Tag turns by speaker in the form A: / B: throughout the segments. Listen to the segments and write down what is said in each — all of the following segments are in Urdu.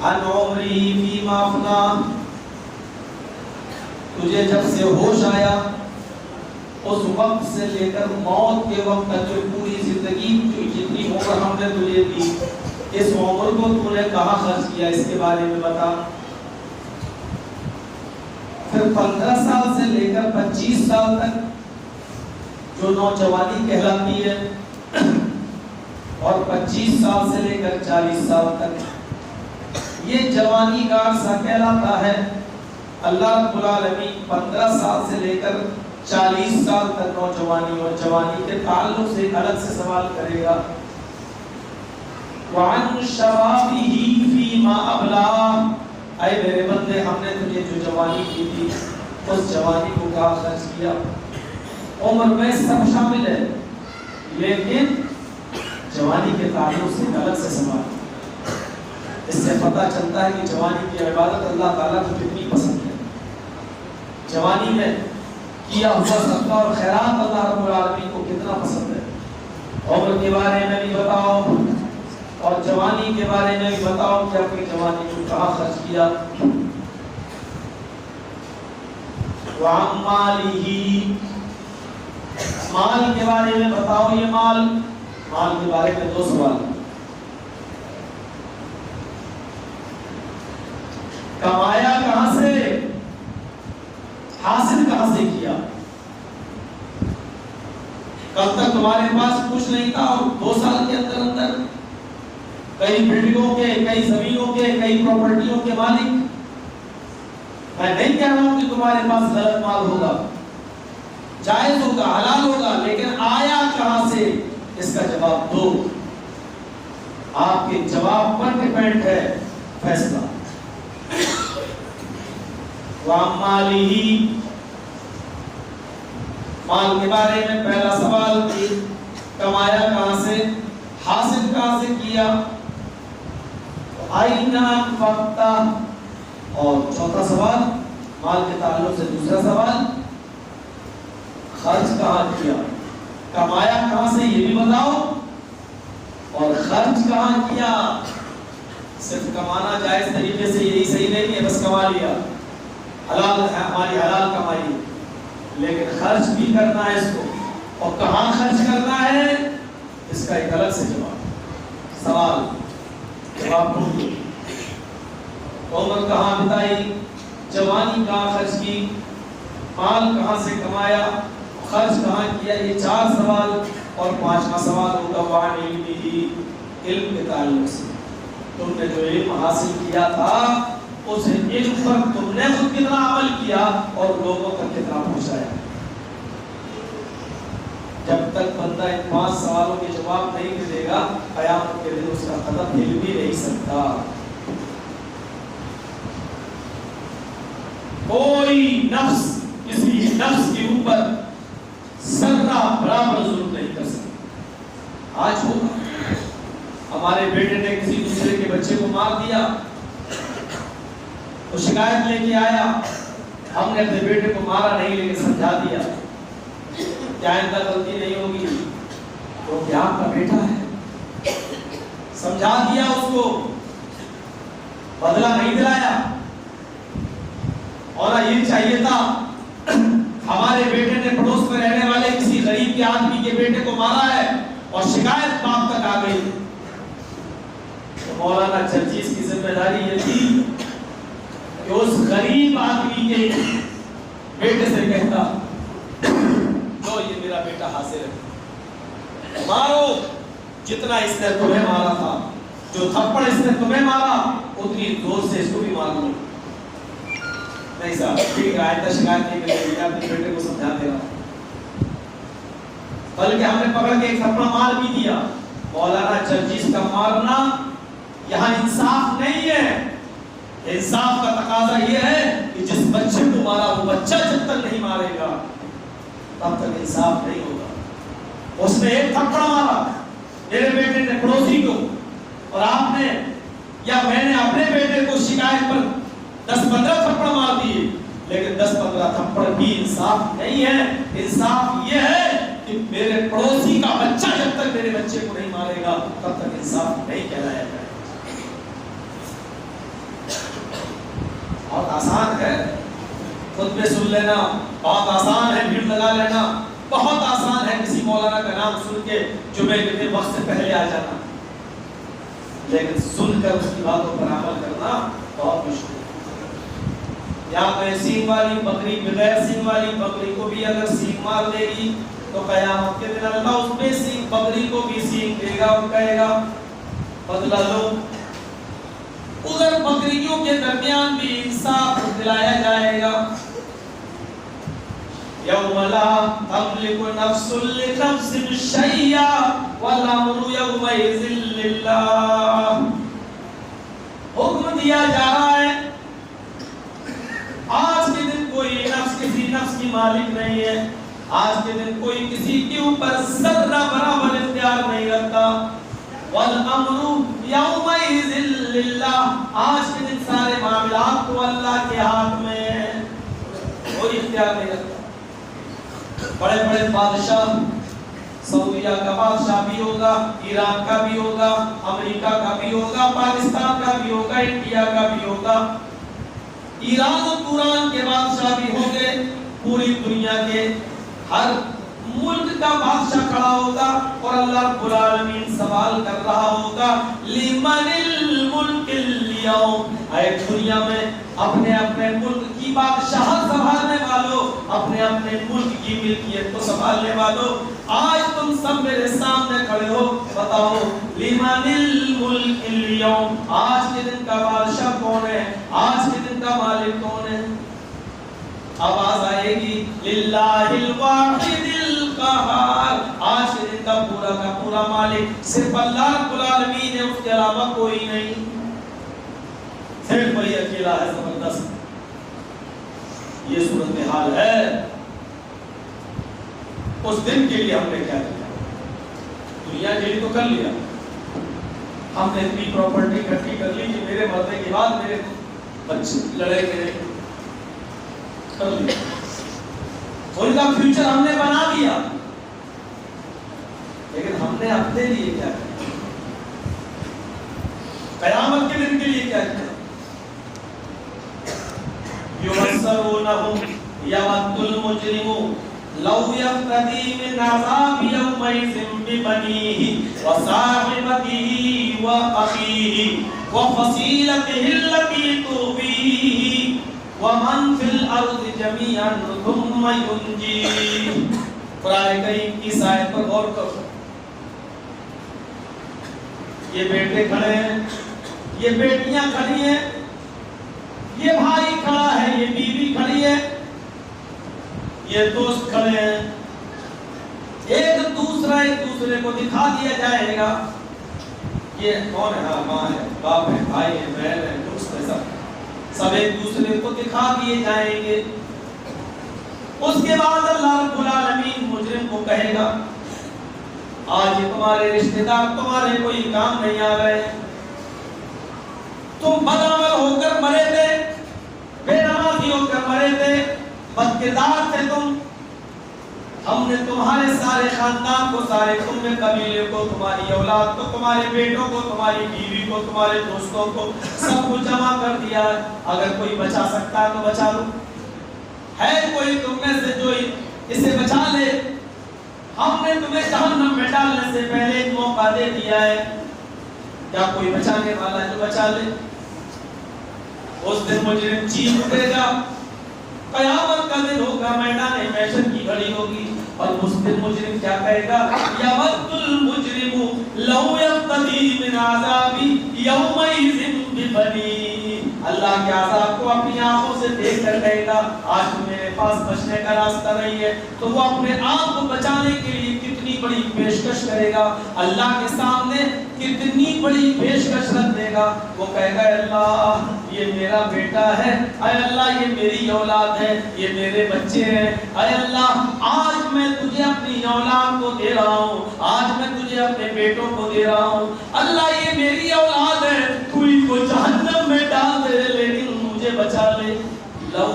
A: عن عمری فیما افنا، تجھے جب سے ہوش آیا اس وقت سے لے کر موت کے وقت تک جو پوری زندگی جتنی عمر ہم نے تجھے دی، اس عمر کو تو نے کہاں خرچ کیا، اس کے بارے میں بتا۔ پھر 15 سال سے لے کر 25 سال تک جو نوجوانی کہلاتی ہے، اور 25 سال سے لے کر 40 سال تک یہ جوانی کا عرصہ کہلاتا ہے۔ اللہ رب العالمین 15 سال سے لے کر 40 سال تک نوجوانی اور جوانی کے تعلق سے الگ سے سوال کرے گا۔ وَعَنْ شَبَابِهِ فِيمَا أَبْلَىٰ، اے میرے بندے ہم نے تجھے جو جوانی کی تھی اس جوانی کو کہاں خرچ کیا۔ عمر میں سب شامل ہے، لیکن جوانی کے تعلق سے الگ سے سوال۔ اس سے پتہ چلتا ہے کہ جوانی کی عبادت اللہ تعالیٰ کو کتنی پسند ہے۔ جوانی میں کیا ہوا صدقہ اور خیرات اللہ رب العالمین کو کتنا پسند ہے۔ عمر کے بارے میں بھی بتاؤ اور جوانی کے بارے میں بھی بتاؤ کہ اپنی جوانی کو کہاں خرچ کیا۔ وَعَمْ مَالِهِ، مال کے بارے میں بتاؤ۔ یہ مال کے بارے میں 2 سوال۔ کمایا کہاں سے، حاصل کہاں سے کیا۔ کل تک تمہارے پاس کچھ نہیں تھا اور 2 سال کے اندر اندر کئی بلڈنگوں کے، کئی زمینوں کے، کئی پراپرٹیوں کے مالک۔ میں نہیں کہہ رہا ہوں کہ تمہارے پاس غلط مال ہوگا، جائز ہوگا، حلال ہوگا، لیکن آیا کہاں سے، اس کا جواب دو۔ آپ کے جواب پر ڈیپینڈ ہے فیصلہ۔ وَعَمَّالِهِ، مال کے بارے میں پہلا سوال کمایا کہاں سے، حاصل کہاں سے کیا۔ أَيْنَ أَنفَقْتَ، اور چوتھا سوال مال کے تعلق سے دوسرا سوال خرچ کہاں کیا۔ کمایا کہاں سے یہ بھی بتاؤ اور خرچ کہاں کیا۔ صرف کمانا جائز طریقے سے یہی صحیح نہیں ہے، بس کما لیا، حلال ہے ہماری حلال کمائی، لیکن خرچ بھی کرنا ہے اس کو، اور کہاں خرچ کرنا ہے اس کا ایک الگ سے جواب۔ سوال جواب ڈھونڈو۔ عمر کہاں بتائی، جوانی کہاں خرچ کی، مال کہاں سے کمایا، خرچ کہاں کیا، یہ 4 سوال، اور 5واں سوال ہوگا وعن علمہ، علم کے تعلق سے تم نے جو علم حاصل کیا تھا اس علم پر تم نے خود کتنا عمل کیا اور لوگوں تک کتنا پہنچایا۔ جب تک بندہ ان 5 سوالوں کے جواب نہیں دے گا قیامت کے دن اس کا قدم ہل بھی نہیں سکتا۔ کوئی نفس کسی نفس کے اوپر ذرہ برابر ظلم نہیں کر سکتا۔ آج ہوگا ہمارے بیٹے نے کسی دوسرے کے بچے کو مار دیا، وہ شکایت لے کے آیا، ہم نے اپنے بیٹے کو مارا نہیں لیکن سمجھا دیا، کیا ان کا غلطی نہیں ہوگی، وہ کیا آپ کا بیٹا ہے، سمجھا دیا اس کو، بدلہ نہیں دلایا۔ اور یہ چاہیے تھا ہمارے بیٹے نے پڑوس میں رہنے والے کسی غریب کے آدمی کے بیٹے کو مارا ہے اور شکایت باپ تک آ گئی، تو مولانا چرچیز کی ذمہ داری یہ تھی کہ اس غریب آدمی کے بیٹے سے کہتا لو یہ میرا بیٹا حاضر ہے، مارو جتنا اس نے تمہیں مارا تھا، جو تھپڑ اس نے تمہیں مارا اتنی زور سے اس کو بھی مار لو۔ نہیں صاحب ٹھیک ہے، آئندہ شکایت نہیں کرے گا، اپنے بیٹے کو سمجھا دے رہا، بلکہ ہم نے پکڑ کے ایک تھپڑا مار بھی دیا۔ مولانا چرچیز کا مارنا یہاں انصاف نہیں ہے، انصاف کا تقاضا یہ ہے کہ جس بچے کو مارا وہ بچہ جب تک نہیں مارے گا تب تک انصاف نہیں ہوگا۔ اس نے ایک تھپڑا مارا میرے بیٹے نے پڑوسی کو، اور آپ نے یا میں نے اپنے بیٹے کو شکایت پر 10-15 تھپڑ مار دیے، لیکن 10-15 تھپڑ بھی انصاف نہیں ہے۔ انصاف یہ ہے کہ میرے پڑوسی کا بچہ جب تک میرے بچے کو نہیں مارے گا تب تک انصاف نہیں کہلایا جائے۔ بہت آسان ہے خطبے سن لینا، بہت آسان ہے بھیڑ لگا لینا، بہت آسان ہے کسی مولانا کا نام سن کے جمعے کے دن وقت سے پہلے آ جانا، لیکن سن کر اس کی باتوں پر عمل کرنا بہت مشکل ہے۔ یا کوئی سینگ والی بکری بغیر سینگ والی بکری کو بھی اگر سینگ مار دے گی تو قیامت کے دن اللہ اس پہ سینگ بکری کو بھی سینگ دے گا اور کہے گا بدلہ لو۔ ادھر بکریوں کے درمیان بھی انصاف دلایا جائے گا۔ یوم لا تملک نفس لنفس شیئا والامر یومئذ للہ۔ حکم دیا جا رہا ہے آج کے دن کوئی نفس کسی نفس کی مالک نہیں ہے، آج کے دن کوئی کسی کے اوپر ذرہ برابر اختیار نہیں رکھتا۔ والامر یومئذ للہ، آج کے دن سارے معاملات تو اللہ کے ہاتھ میں ہیں، کوئی اختیار نہیں رکھتا۔ بڑے بڑے بادشاہ، سعودیہ کا بادشاہ بھی ہوگا، ایران کا بھی ہوگا، امریکہ کا بھی ہوگا، پاکستان کا بھی ہوگا، انڈیا کا بھی ہوگا، ایران و توران کے بادشاہ بھی ہوں گے، پوری دنیا کے ہر ملک کا بادشاہ کھڑا ہوگا اور اللہ رب العالمین سوال کر رہا ہوگا لمن الملک اليوم، اے دنیا میں اپنے اپنے ملک کی بادشاہت سنبھالنے والوں، اپنے اپنے ملک کی ملکیت کو سنبھالنے والوں، آج تم سب میرے سامنے کھڑے ہو، بتاؤ لمن الملک اليوم، آج کے دن کا بادشاہ کون ہے، آج کے دن کا مالک کون ہے؟ آواز آئے گی للہ الواحد القہار، آج کے دن کا پورا مالک صرف اللہ رب العالمین ہے، اس کے علاوہ کوئی نہیں، صرف وہی اکیلا ہے۔ زبردست یہ صورتحال ہے۔ اس دن کے لیے ہم نے کیا کیا؟ دنیا کے لیے تو کر لیا، ہم نے اتنی پراپرٹی اکٹھی کر لی کہ میرے مرنے کے بعد میرے بچے لڑے گئے، کر لیا، ان کا فیوچر ہم نے بنا دیا، لیکن ہم نے اپنے لیے کیا کیا؟ قیامت کے دن کے لیے کیا کیا؟ یبصرونہم یود المجرم لو یفتدی من عذاب یومئذ ببنیہ وصاحبتہ واخیہ وفصیلتہ التی تؤویہ ومن فی الارض جمیعا ثم ینجیہ۔ قرآن کریم کی اس آیت پر غور کرو۔ یہ بیٹے کھڑے ہیں، یہ بیٹیاں کھڑی ہیں، یہ بھائی کھڑا ہے، یہ بیوی کھڑی ہے، یہ دوست کھڑے ہیں، ایک دوسرے کو دکھا دیا جائے گا، یہ کون ہے؟ ماں ہے، باپ ہے، بھائی ہے، بہن ہے، دوست ہے، سب ایک دوسرے کو دکھا دیے جائیں گے۔ اس کے بعد اللہ رب العالمین مجرم کو کہے گا آج یہ تمہارے رشتہ دار تمہارے کوئی کام نہیں آ رہے، تم بدعمل ہو کر مرے تھے، بے نمازی ہو کر مرے تھے، بد کردار تھے تم، ہم نے تمہارے سارے خاندان کو، سارے تمہیں قبیلے کو، تمہاری اولاد کو، تمہارے بیٹوں کو، تمہاری بیوی کو، تمہارے دوستوں کو، سب کو جمع کر دیا، اگر کوئی بچا سکتا ہے تو بچا لو، ہے کوئی تم میں سے جو اسے بچا لے، ہم نے تمہیں جہنم میں ڈالنے سے پہلے ایک موقع دے دیا ہے، کیا کوئی بچانے والا جو بچا لے؟ اس دن مجرم چیخ اٹھے گا، قیامت کا دن ہوگا، میدان محشر کی گھڑی ہوگی، اور اس دن مجرم کیا کہے گا؟ یود المجرم لو یفتدی من عذاب یومئذ ببنیہ، اللہ کے عذاب کو اپنی آنکھوں سے دیکھ کر کہے گا آج تو میرے پاس بچنے کا راستہ نہیں ہے، تو وہ اپنے آپ کو بچانے کے لیے کتنی بڑی پیشکش کرے گا، اللہ کے سامنے کتنی بڑی پیشکش رکھ دے گا، وہ کہے گا اے اللہ یہ میرا بیٹا ہے، اے اللہ یہ میری اولاد ہے، یہ میرے بچے ہیں، اے اللہ آج میں تجھے اپنی اولاد کو دے رہا ہوں، آج میں تجھے اپنے بیٹوں کو دے رہا ہوں، اللہ یہ میری اولاد ہے، تو ان کو جہنم میں ڈال دے لیکن مجھے بچا لے۔ لو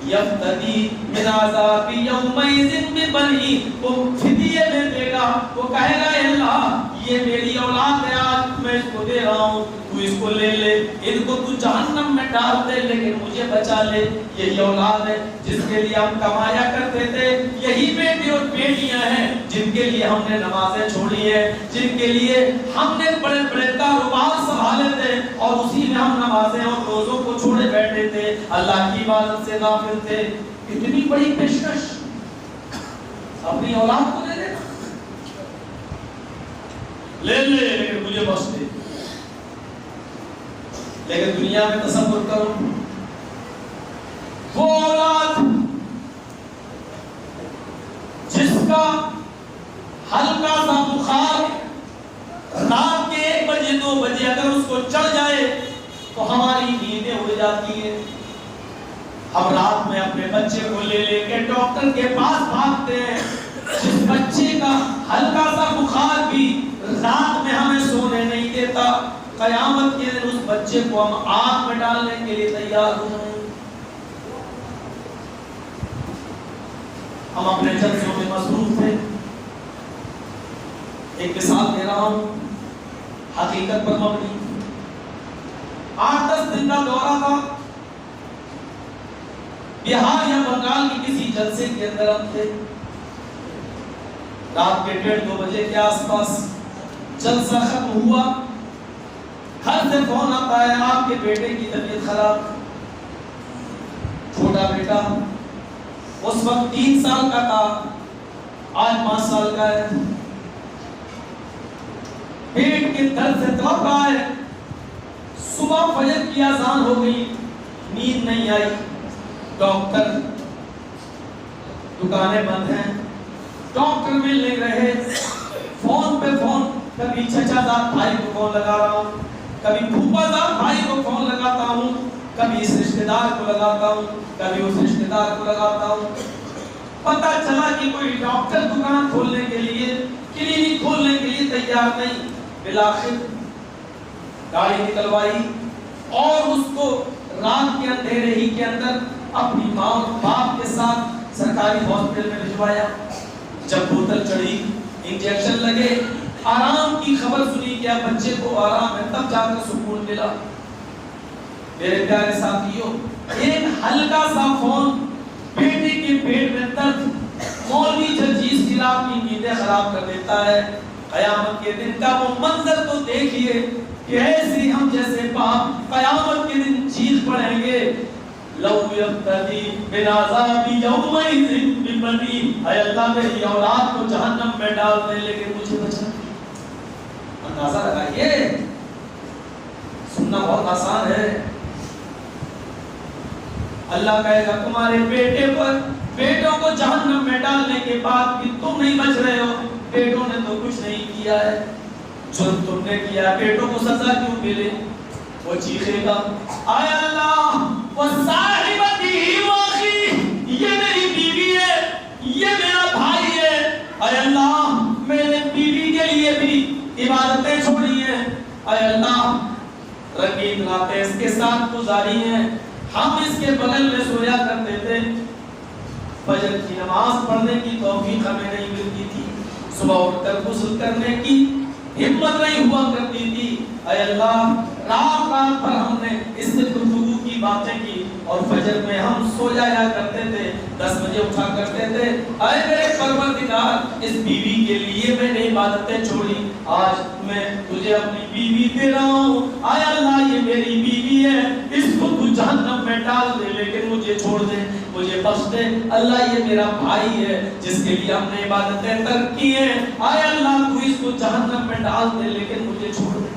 A: یفتدی من عذاب یومئذ ببنیہ، وہ فدیے میں دے گا، وہ کہے گا اے اللہ یہ میری اولاد ہے، آج میں اس کو دے رہا ہوں، تو تو اس کو لے لے، ان کو تو جہنم میں ڈال دے، لیکن مجھے بچا لے۔ یہی اولاد ہے جس کے لیے ہم کمایا کرتے تھے، یہی بیٹے اور بیٹیاں ہیں جن کے لیے ہم نے نمازیں چھوڑی ہیں، جن کے لیے ہم نے بڑے بڑے کاروبار سنبھالے تھے اور اسی میں ہم نمازیں اور روزوں کو چھوڑے بیٹھے تھے، اللہ کی عبادت سے غافل تھے۔ اتنی بڑی پیشکش اپنی اولاد کو دے دے، لے لے لیکن مجھے بخش دے۔ لیکن دنیا میں تصور کرو، وہ اولاد جس کا ہلکا سا بخار رات کے 1 بجے 2 بجے اگر اس کو چڑھ جائے تو ہماری نیندیں اڑ جاتی ہیں، ہم رات میں اپنے بچے کو لے لے کے ڈاکٹر کے پاس بھاگتے ہیں۔ جس بچے کا ہلکا سا بخار بھی رات میں ہمیں سونے نہیں دیتا، قیامت کے دن اس بچے کو ہم آگ میں ڈالنے کے لیے تیار ہوں۔ ہم اپنے جلسوں میں مصروف تھے۔ ایک مثال دے رہا ہوں حقیقت پر مبنی۔ 8-10 دن کا دورہ تھا، بہار یا بنگال کی کسی جلسے کے اندر ہم تھے۔ رات کے 1:30-2 بجے کے آس پاس جلسہ ختم ہوا، گھر سے فون آتا ہے آپ کے بیٹے کی طبیعت خراب۔ چھوٹا بیٹا اس وقت 3 سال کا تھا، آج 5 سال کا ہے، پیٹ کے درد سے تڑپ رہا ہے۔ صبح فجر کی اذان ہو گئی، نیند نہیں آئی، ڈاکٹر دکانیں بند ہیں، ڈاکٹر مل نہیں رہے، فون پہ فون، کبھی چچا زاد بھائی کو فون لگا رہا ہوں، کبھی پھوپھا زاد بھائی کو فون لگاتا ہوں، کبھی اس رشتہ دار کو لگاتا ہوں، کبھی اس رشتہ دار کو لگاتا ہوں۔ پتہ چلا کہ کوئی ڈاکٹر دکان کھولنے کے لیے، کلینک کھولنے کے لیے تیار نہیں۔ بالآخر گاڑی نکلوائی اور اس کو رات کے اندھیرے ہی کے اندر اپنی ماں اور باپ کے ساتھ سرکاری ہاسپٹل میں بھجوایا۔ جب بوتل چڑھی، انجیکشن لگے، آرام کی خبر سنی کہ اب بچے کو آرام ہے، تب جا کر سکون ملا۔ میرے پیارے ساتھیوں، ایک ہلکا سا فون بیٹے کے پیٹ میں درد، مولوی جرجیز کی رات کی نیندیں خراب کر دیتا ہے۔ قیامت کے دن کا وہ منظر تو دیکھیے کہ ایسی ہم جیسے باپ قیامت کے دن چیخ پڑیں گے، لو یفتدی من عذاب یومئذ ببنی، اے اللہ میری اولاد کو جہنم میں ڈال دے لیکن مجھے بچا۔ اندازہ لگائیے، سننا بہت آسان ہے۔ اللہ کہے گا تمہارے بیٹے پر، بیٹوں کو جہنم میں ڈالنے کے بعد بھی تم نہیں بچ رہے ہو، بیٹوں نے تو کچھ نہیں کیا ہے، جرم تم نے کیا، بیٹوں کو سزا کیوں ملے؟ وہ چیخے گا، اے اللہ وصاحبتی واخی، یہ میری بیوی ہے، یہ میرا بھائی ہے، اے اللہ میں نے بیوی کے لیے بھی عبادتیں چھوڑی ہیں، اے اللہ رنگین راتیں اس کے ساتھ گزاری ہیں، ہم اس کے بغل میں سویا کرتے تھے، فجر کی نماز پڑھنے کی توفیق ہمیں نہیں ملتی تھی، صبح اٹھ کر غسل کرنے کی ہمت نہیں ہوا کرتی تھی، اے اللہ رات رات پر ہم نے اس سے گفتگو کی باتیں کی اور فجر میں ہم سو جایا کرتے تھے، 10 بجے اٹھا کرتے تھے، اے میرے پروردگار اس بیوی کے لیے میں نے عبادتیں چھوڑی، آج میں تجھے اپنی بیوی دے رہا ہوں، اے اللہ یہ میری بیوی ہے، اس کو تو جہنم میں ڈال دے لیکن مجھے چھوڑ دے، مجھے بخش دے، اللہ یہ میرا بھائی ہے جس کے لیے ہم نے عبادتیں ترک کی ہیں، اے اللہ تو اس کو جہنم میں ڈال دے لیکن مجھے چھوڑ دے۔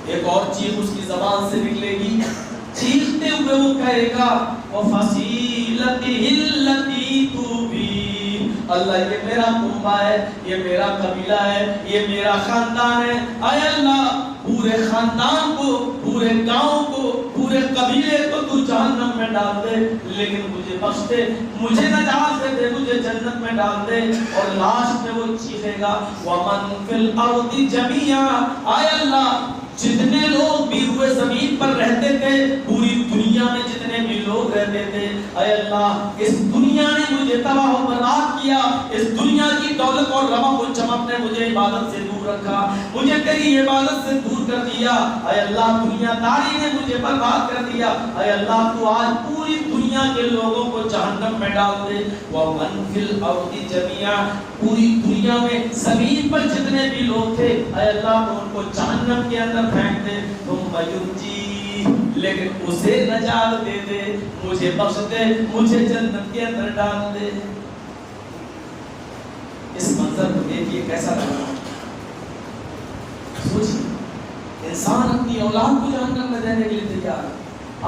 A: ایک اور چیز اس کی زبان سے نکلے گی، چیختے ہوئے وہ کہے گا وَفَصِيلَتِهِ الَّتِي تُؤْوِي، اللہ یہ میرا کنبہ ہے، یہ میرا قبیلہ ہے، یہ میرا خاندان ہے، اے اللہ پورے خاندان کو، پورے گاؤں کو، پورے قبیلے کو تو جہنم میں ڈال دے لیکن مجھے بخش دے، مجھے نجات دے، مجھے جنت میں ڈال دے۔ اور لاسٹ میں وہ چیخے گا وَمَن فِي الْأَرْضِ جَمِيعًا، اے اللہ جتنے لوگ بھی ہوئے زمین پر رہتے تھے، پوری دنیا میں جتنے بھی لوگ رہتے تھے، اے اللہ اس دنیا نے مجھے تباہ و برباد کیا، اس دنیا کی دولت اور رونق و چمک نے مجھے عبادت سے دور رکھا, مجھے تیری عبادت سے دور کر دیا. اے اللہ دنیا داری نے مجھے برباد کر دیا. اے اللہ تو آج پوری دنیا کے لوگوں کو جہنم میں ڈال دے. وَمَنْ فِي الْأَرْضِ جَمِيعًا, پوری دنیا میں زمین پر جتنے بھی لوگ تھے اے اللہ تو ان کو جہنم کے اندر پھینک دے. ثُمَّ يُنْجِيهِ, لیکن اسے نجات دے دے, مجھے بخش دے, مجھے جنت کے اندر ڈال دے. اس منظر کو دیکھیے کیسا لگا. سوچیے, انسان اپنی اولاد کو جہنم میں دینے کے لیے تیار,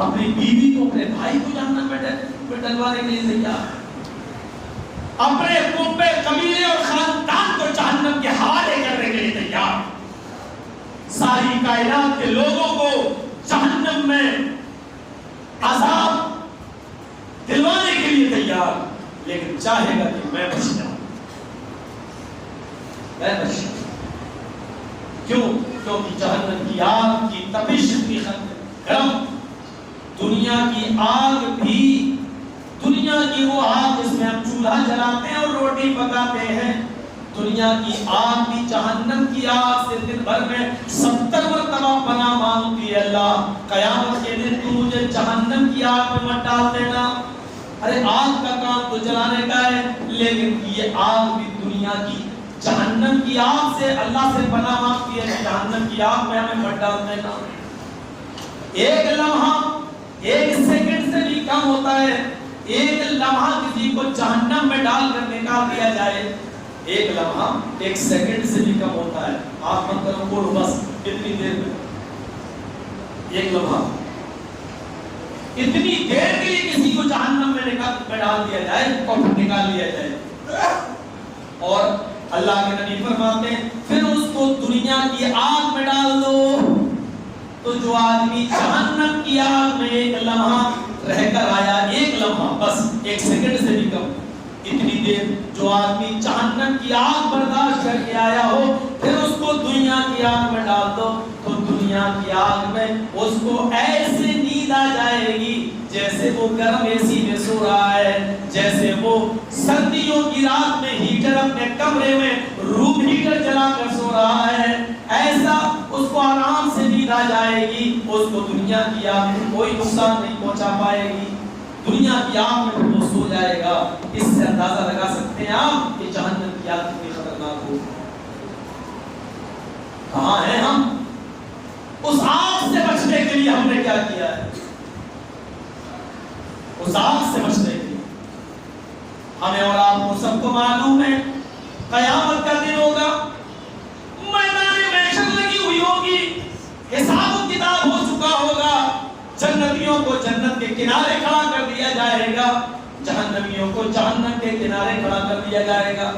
A: اپنی بیوی کو, اپنے بھائی کو جہنم میں ڈلوانے کے لیے تیار, اپنے کنبے قبیلے اور خاندان کو جہنم کے حوالے کرنے کے لیے تیار, ساری کائنات کے لوگوں کو جہنم میں عذاب دلوانے کے لیے تیار, لیکن چاہے گا کہ میں بچ جاؤں, میں بچ جاؤں. کیوں؟ کیونکہ جہنم کی آگ کی تپش اتنی گرم, دنیا کی آگ بھی, دنیا کی وہ آگ جس میں ہم چولہا جلاتے ہیں اور روٹی پکاتے ہیں, دنیا کی آگ بھی جہنم کی آگ سے دن بھر میں 70 مرتبہ پناہ مانگتی ہے. اللہ قیامت کے دن تو مجھے جہنم کی آگ میں مت ڈال دینا. ارے آگ کا کام تو جلانے کا ہے, لیکن یہ آگ بھی دنیا کی جہنم کی آگ سے اللہ سے پناہ مانگتی ہے کہ جہنم کی آگ میں ہمیں مت ڈال دینا. ایک لمحہ, ایک سیکنڈ سے بھی کم ہوتا ہے, ایک لمحہ کسی کو جہنم میں ڈال کر نکال دیا جائے, ایک لمحہ ایک سیکنڈ سے بھی کم ہوتا ہے. آپ مت کرو بولو بس اتنی دیر میں, ایک لمحہ اتنی دیر کے لیے کسی کو جہنم میں ڈال دیا جائے اور نکال لیا جائے. اور اللہ کے نبی فرماتے ہیں پھر اس کو دنیا کی آگ میں ڈال دو, تو جو آدمی جہنم کی آگ میں ایک لمحہ رہ کر آیا, ایک لمحہ بس ایک سیکنڈ سے بھی کم, اتنی دیر جو آدمی جہنم کی آگ برداشت کر کے آیا ہو, پھر اس کو دنیا کی آگ میں ڈال دو تو دنیا کی آگ میں اس کو ایسے نیند آ جائے گی جیسے وہ گرم اے سی میں سو رہا ہے, جیسے وہ سردیوں کی رات میں ہیٹر اپنے کمرے میں روم ہیٹر جلا کر سو رہا ہے, ایسا اس کو آرام سے نیند آ جائے گی. اس کو دنیا کی آگ میں کوئی نقصان نہیں پہنچا پائے گی, دنیا کی آگ میں وہ سو جائے گا. اس سے اندازہ لگا سکتے ہیں آپ کہ جہنم کی آگ کتنی خطرناک ہو. کہاں ہیں ہم؟ اس آگ سے بچنے کے لیے ہم نے کیا کیا ہے؟ اس آگ سے بچنے کے لیے ہمیں اور آپ کو سب کو معلوم ہے قیامت کا دن ہوگا, میدان محشر لگی ہوئی ہوگی, حساب و کتاب ہو چکا ہوگا, جنتیوں کو جنت کے کنارے کھڑا کر دیا جائے گا, جہنمیوں کو جہنم کے کنارے کھڑا کر دیا جائے گا.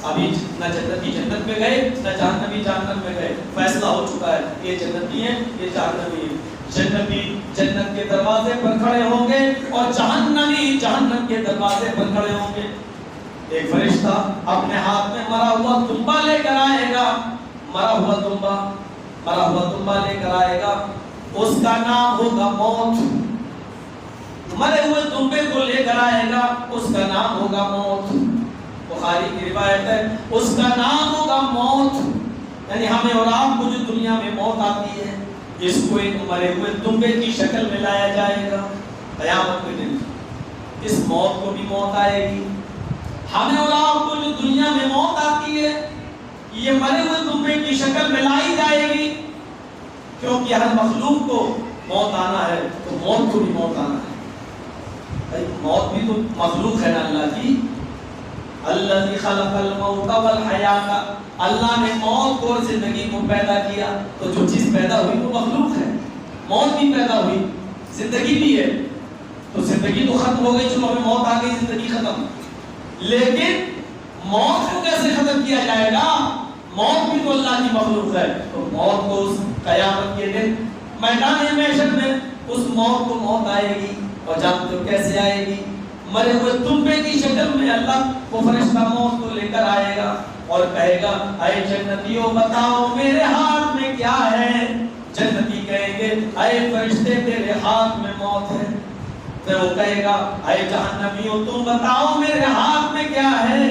A: ابھی نہ جنتی جنت میں گئے نہ جہنمی جہنم میں گئے, فیصلہ ہو چکا ہے, یہ جنتی ہیں یہ جہنمی ہیں. جنتی جنت کے دروازے پر کھڑے ہوں گے اور جہنمی جہنم کے دروازے پر کھڑے ہوں گے. ایک فرشتہ اپنے ہاتھ میں مرا ہوا تنبا لے کر آئے گا, مرا ہوا تنبا لے کر آئے گا, اس کا نام ہوگا موت. مرے ہوئے تنبے کو لے کر آئے گا, اس کا نام ہوگا موت. بخاری کی روایت ہے اس کا نام ہوگا موت. یعنی ہمیں اور آپ کو جو دنیا میں موت آتی ہے, اس کو ایک مرے ہوئے تنبے کی شکل میں لایا جائے گا. قیامت کے دن اس موت کو بھی موت آئے گی. ہمیں اور آپ کو جو دنیا میں موت آتی ہے یہ مرے ہوئے تنبے کی شکل میں لائی جائے گی, کیونکہ ہر مخلوق کو موت آنا ہے تو موت کو بھی موت آنا ہے. موت بھی تو مخلوق ہے نا اللہ کی. الذی خلق الموت والحیات, اللہ نے موت اور زندگی کو پیدا کیا, تو جو چیز پیدا ہوئی وہ مخلوق ہے. موت بھی پیدا ہوئی, زندگی بھی ہے, تو زندگی تو ختم ہو گئی, چلو ہمیں موت آ گئی, زندگی ختم. لیکن موت کو کیسے ختم کیا جائے گا؟ موت بھی تو اللہ کی مخلوق ہے. تو موت کو اس قیامت کے دن میدان محشر میں اس موت کو موت آئے گی, اور جانتے ہو کیسے آئے گی؟ مرے ہوئے تنبے کی شکل میں اللہ وہ فرشتہ موت کو لے کر آئے گا اور کہے گا اے جنتیوں بتاؤ میرے ہاتھ میں کیا ہے. جنتی کہیں گے اے فرشتے تیرے ہاتھ میں موت ہے. پھر وہ کہے گا اے جہنمیوں تم بتاؤ میرے ہاتھ میں کیا ہے.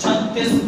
A: 36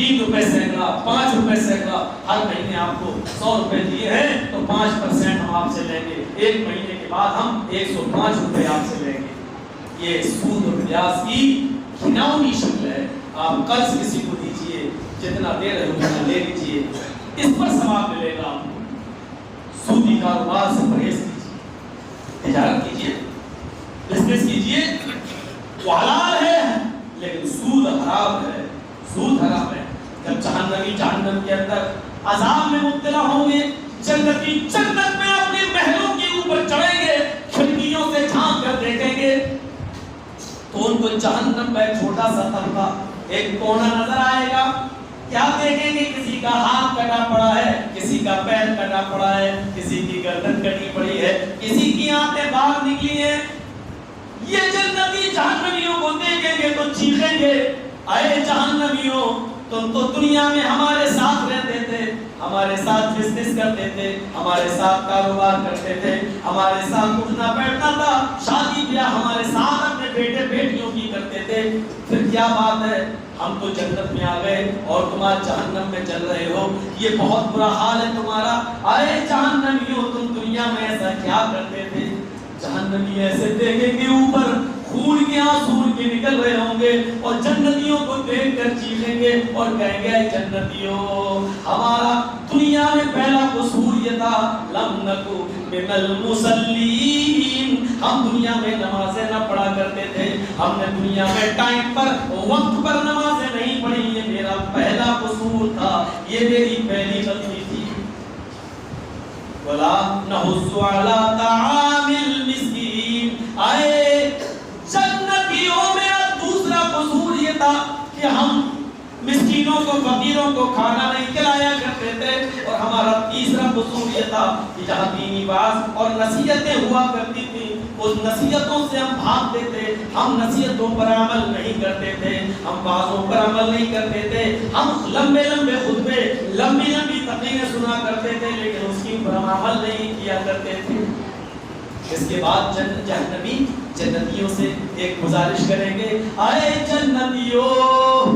A: 3 روپے سینکڑا 5 روپے سینکڑا، ہر مہینے آپ کو 100 روپے دیے ہیں تو 5% ہم آپ سے لیں گے، 1 مہینے کے بعد ہم 105 روپے آپ سے لیں گے۔ یہ سود و بیاج کی گھناؤنی شکل ہے۔ آپ قرض کسی کو دیجئے، جتنا دے رہے ہو اتنا لے لیجئے، اس پر ثواب ملے گا آپ کو۔ سودی کاروبار سے پرہیز کیجئے، تجارت کیجئے، بزنس کیجئے، وہ حلال ہے لیکن سود حرام ہے، سود حرام ہے۔ جب جہنمی جہنم کے اندر عذاب میں مبتلا ہوں گے، جنتی جنت میں اپنے محلوں کے اوپر چڑھیں گے، کھڑکیوں سے جھانک کر دیکھیں گے تو ان کو جہنم کا ایک چھوٹا سا طبقہ، ایک کونا نظر آئے گا۔ کیا دیکھیں گے؟ کسی کا ہاتھ کٹا پڑا ہے، کسی کا پیر کٹا پڑا ہے، کسی کی گردن کٹی پڑی ہے، کسی کی آنکھیں باہر نکلی ہیں۔ یہ جنتی جہنمیوں کو دیکھیں گے تو چیخیں گے، اے جہنمیوں، تم تو دنیا میں ہمارے ساتھ رہتے تھے، ہمارے ساتھ بزنس کرتے تھے، ہمارے ساتھ کاروبار کرتے تھے، ہمارے ساتھ اٹھنا بیٹھنا تھا، شادی بیاہ ہمارے ساتھ اپنے بیٹے بیٹیوں کی کرتے تھے، پھر کیا بات ہے ہم تو جنت میں آ گئے اور تم آج جہنم میں چل رہے ہو، یہ بہت برا حال ہے تمہارا۔ اے جہنمیوں، تم دنیا میں ایسا کیا کرتے تھے؟ جہنمی ایسے دیکھیں گے اوپر خون کے آنسو کے نکل رہے ہوں گے اور جنتیوں کو دیکھ کر چیخیں گے اور کہیں گے، اے جنتیوں، ہمارا دنیا میں پہلا قصور یہ تھا، لم نکو من المصلین، ہم دنیا میں نمازیں نہ پڑھا کرتے تھے، ہم نے دنیا میں ٹائم پر وقت پر نمازیں نہیں پڑھی، یہ میرا پہلا قصور تھا، یہ میری پہلی غلطی تھی۔ ولا نحض علی طعام المسکین، آئے جنتیوں میں دوسرا قصور یہ تھا کہ ہم مسکینوں کو، فقیروں کو کھانا نہیں کھلایا کرتے تھے، اور ہمارا تیسرا قصور یہ تھا کہ جہاں دینی باز اور نصیحتیں ہوا کرتی تھی اس نصیحتوں سے ہم بھاگتے تھے، ہم نصیحتوں پر عمل نہیں کرتے تھے، ہم بازوں پر عمل نہیں کرتے تھے، ہم لمبے لمبے خطبے، لمبی لمبی تقریریں سنا کرتے تھے لیکن اس کی پر عمل نہیں کیا کرتے تھے۔ اس کے بعد جہنمی جنتیوں سے ایک گزارش کریں گے، اے جنتیوں،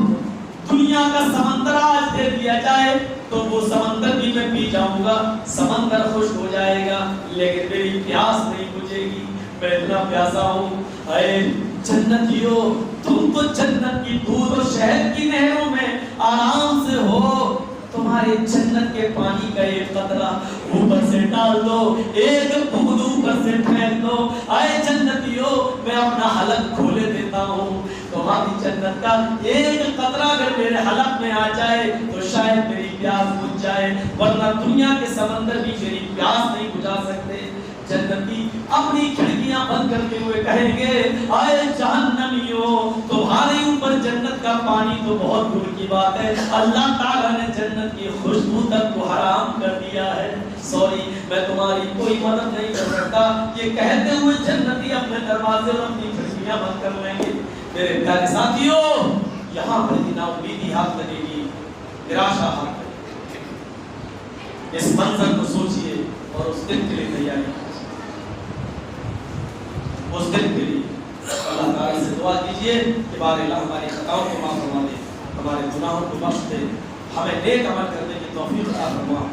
A: دنیا کا سمندر آج دے دیا جائے تو وہ سمندر بھی میں پی جاؤں گا، سمندر خشک ہو جائے گا لیکن میری پیاس نہیں بجھے گی، میں اتنا پیاسا ہوں۔ اے جنتیوں، تم تو جنت کی دودھ اور شہد کی نہروں میں آرام سے ہو، تمہارے جنت کے پانی کا ایک قطرہ اوپر سے ڈال دو، ایک بوند اوپر سے پھینک دو، اے جنتیوں، میں اپنا حلق کھولے دیتا ہوں، تمہاری جنت کا ایک قطرہ اگر میرے حلق میں آ جائے تو شاید میری پیاس بجھ جائے، ورنہ دنیا کے سمندر بھی میری پیاس نہیں بجھا سکتے۔ جنتی اپنی کھڑکیاں بند کرتے ہوئے کہیں گے، اے جہنمیوں، تمہارے اوپر جنت کا پانی تو بہت دور کی بات ہے، اللہ تعالیٰ نے جنت کی خوشبو تک کو حرام کر دیا ہے، سوری، میں تمہاری کوئی مدد نہیں کر سکتا۔ یہ کہتے ہوئے جنتی اپنے دروازے اور اپنی کھڑکیاں بند کر لیں گے۔ میرے پیارے ساتھیوں، یہاں پر نا امیدی ہاتھ لگے گی، نراشا ہاتھ لگے گی۔ اس منظر کو سوچئے اور اس دن کے لیے تیاری، اس دن کے لیے اللہ تعالیٰ سے دعا کیجئے کہ بار الہ ہماری خطاؤں کو معاف فرما دے، ہمارے گناہوں کو بخش دے، ہمیں نیک عمل کرنے کی توفیق عطا فرما،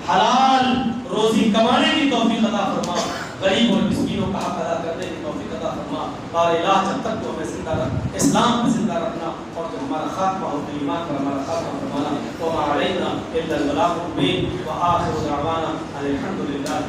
A: حلال روزی کمانے کی توفیق عطا فرما، غریب اور مسکینوں کا حق ادا کرنے کی توفیق عطا فرما۔ بار الہ جب تک تو ہمیں زندہ رکھ، اسلام میں زندہ رکھنا، اور جب ہمارا خاتمہ ہو تو ایمان پر ہمارا خاتمہ فرمانا۔ وما علینا الا البلاغ المبین، وآخر دعوانا الحمد للہ۔